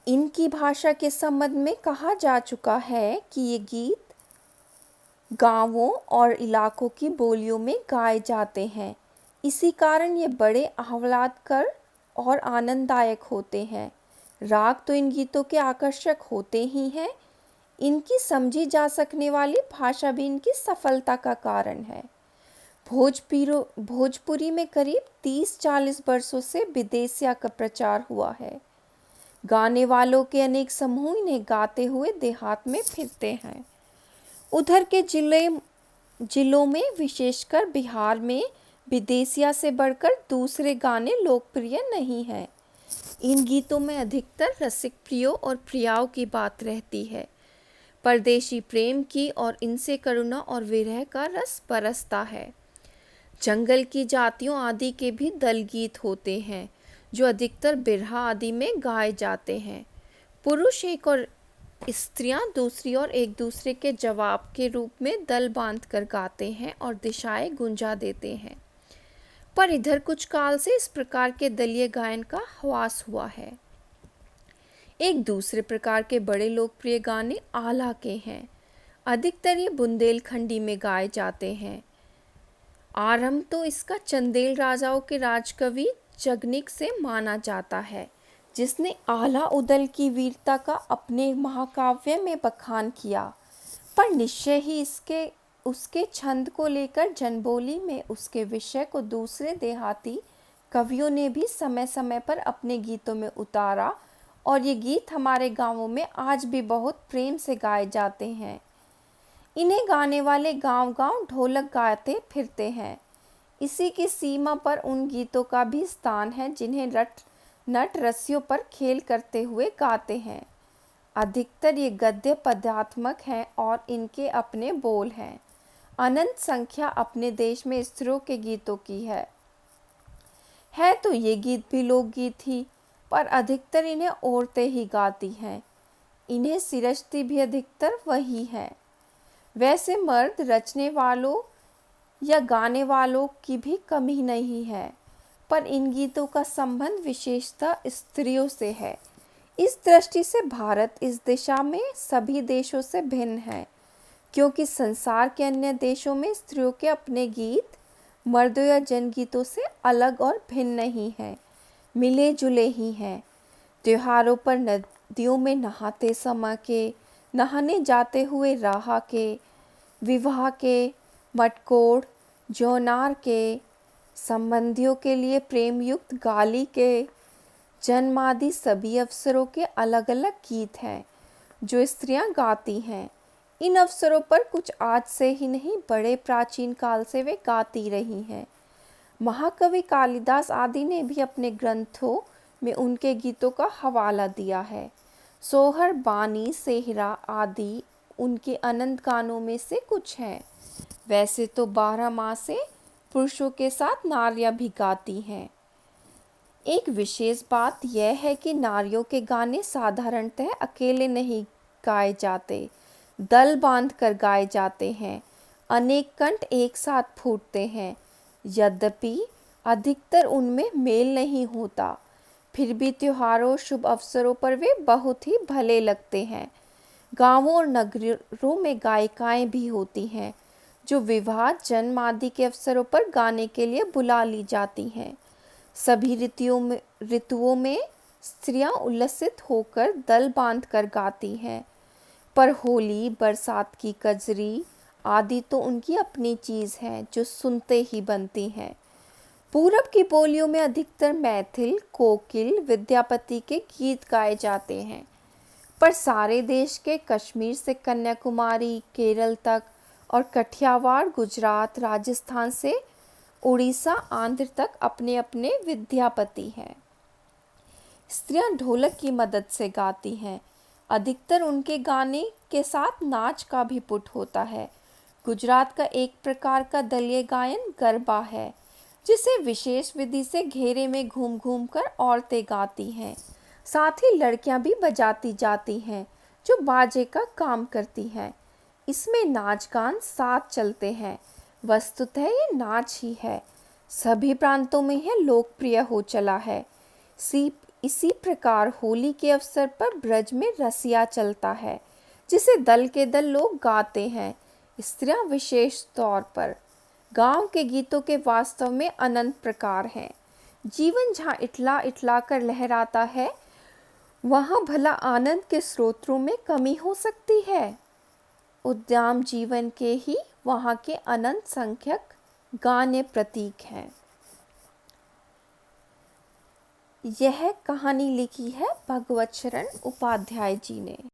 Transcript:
इनकी भाषा के संबंध में कहा जा चुका है कि ये गीत गाँवों और इलाकों की बोलियों में गाए जाते हैं। इसी कारण ये बड़े आह्लादकर और आनंददायक होते हैं। राग तो इन गीतों के आकर्षक होते ही हैं, इनकी समझी जा सकने वाली भाषा भी इनकी सफलता का कारण है। भोजपुरी में करीब 30-40 वर्षों से विदेशिया का प्रचार हुआ है। गाने वालों के अनेक समूह इन्हें गाते हुए देहात में फिरते हैं। उधर के जिलों में विशेषकर बिहार में विदेशिया से बढ़कर दूसरे गाने लोकप्रिय नहीं हैं। इन गीतों में अधिकतर रसिक प्रियों और प्रियाओं की बात रहती है, परदेशी प्रेम की, और इनसे करुणा और विरह का रस बरसता है। जंगल की जातियों आदि के भी दल गीत होते हैं जो अधिकतर बिरहा आदि में गाए जाते हैं। पुरुष एक और स्त्रियां दूसरी और एक दूसरे के जवाब के रूप में दल बांध कर गाते हैं और दिशाएं गुंजा देते हैं। पर इधर कुछ काल से इस प्रकार के दलीय गायन का ह्रास हुआ है। एक दूसरे प्रकार के बड़े लोकप्रिय गाने आला के हैं। अधिकतर ये बुंदेलखंडी में गाए जाते हैं। आरंभ तो इसका चंदेल राजाओं के राजकवि जगनिक से माना जाता है, जिसने आला उदल की वीरता का अपने महाकाव्य में बखान किया। पर निश्चय ही उसके छंद को लेकर जनबोली में उसके विषय को दूसरे देहाती कवियों ने भी समय समय पर अपने गीतों में उतारा, और ये गीत हमारे गांवों में आज भी बहुत प्रेम से गाए जाते हैं। इन्हें गाने वाले गांव-गांव ढोलक गाते फिरते हैं। इसी की सीमा पर उन गीतों का भी स्थान है जिन्हें नट रस्सियों पर खेल करते हुए गाते हैं। अधिकतर ये गद्य पद्यात्मक हैं और इनके अपने बोल हैं। अनंत संख्या अपने देश में स्त्रियों के गीतों की है तो ये गीत भी लोकगीत ही, पर अधिकतर इन्हें औरतें ही गाती हैं। इन्हें सिरजती भी अधिकतर वही हैं। वैसे मर्द रचने वालों या गाने वालों की भी कमी नहीं है, पर इन गीतों का संबंध विशेषतः स्त्रियों से है। इस दृष्टि से भारत इस दिशा में सभी देशों से भिन्न है, क्योंकि संसार के अन्य देशों में स्त्रियों के अपने गीत मर्दों या जनगीतों से अलग और भिन्न नहीं हैं, मिले जुले ही हैं। त्योहारों पर नदियों में नहाते समय के, नहाने जाते हुए राह के, विवाह के, मटकोड़, जौनार के, संबंधियों के लिए प्रेम युक्त गाली के, जन्म आदि सभी अवसरों के अलग अलग गीत हैं जो स्त्रियां गाती हैं। इन अवसरों पर कुछ आज से ही नहीं, बड़े प्राचीन काल से वे गाती रही हैं। महाकवि कालिदास आदि ने भी अपने ग्रंथों में उनके गीतों का हवाला दिया है। सोहर, बानी, सेहरा आदि उनके अनंत गानों में से कुछ हैं। वैसे तो 12 माह से पुरुषों के साथ नारियां भी गाती हैं। एक विशेष बात यह है कि नारियों के गाने साधारणतः अकेले नहीं गाए जाते, दल बांध कर गाए जाते हैं। अनेक कंठ एक साथ फूटते हैं। यद्यपि अधिकतर उनमें मेल नहीं होता, फिर भी त्योहारों, शुभ अवसरों पर वे बहुत ही भले लगते हैं। गांवों और नगरों में गायिकाएं भी होती हैं जो विवाह, जन्म आदि के अवसरों पर गाने के लिए बुला ली जाती हैं। सभी ऋतुओं में स्त्रियां उल्लसित होकर दल बांध कर गाती हैं, पर होली, बरसात की कजरी आदि तो उनकी अपनी चीज़ है जो सुनते ही बनती हैं। पूरब की बोलियों में अधिकतर मैथिल, कोकिल, विद्यापति के गीत गाए जाते हैं, पर सारे देश के कश्मीर से कन्याकुमारी, केरल तक और कठियावाड़, गुजरात, राजस्थान से उड़ीसा, आंध्र तक अपने अपने विद्यापति हैं। स्त्रियां ढोलक की मदद से गाती हैं। अधिकतर उनके गाने के साथ नाच का भी पुट होता है। गुजरात का एक प्रकार का दलीय गायन गरबा है, जिसे विशेष विधि से घेरे में घूम घूम कर औरतें गाती हैं। साथ ही लड़कियां भी बजाती जाती हैं जो बाजे का काम करती हैं। इसमें नाच गान साथ चलते हैं। वस्तुतः ये नाच ही है, सभी प्रांतों में यह लोकप्रिय हो चला है। इसी प्रकार होली के अवसर पर ब्रज में रसिया चलता है, जिसे दल के दल लोग गाते हैं। स्त्रियां विशेष तौर पर। गांव के गीतों के वास्तव में अनंत प्रकार हैं। जीवन जहाँ इठला इठला कर लहराता है, वहाँ भला आनंद के स्रोतों में कमी हो सकती है। उद्दाम जीवन के ही वहाँ के अनंत संख्यक गाने प्रतीक हैं। यह कहानी लिखी है भगवत शरण उपाध्याय जी ने।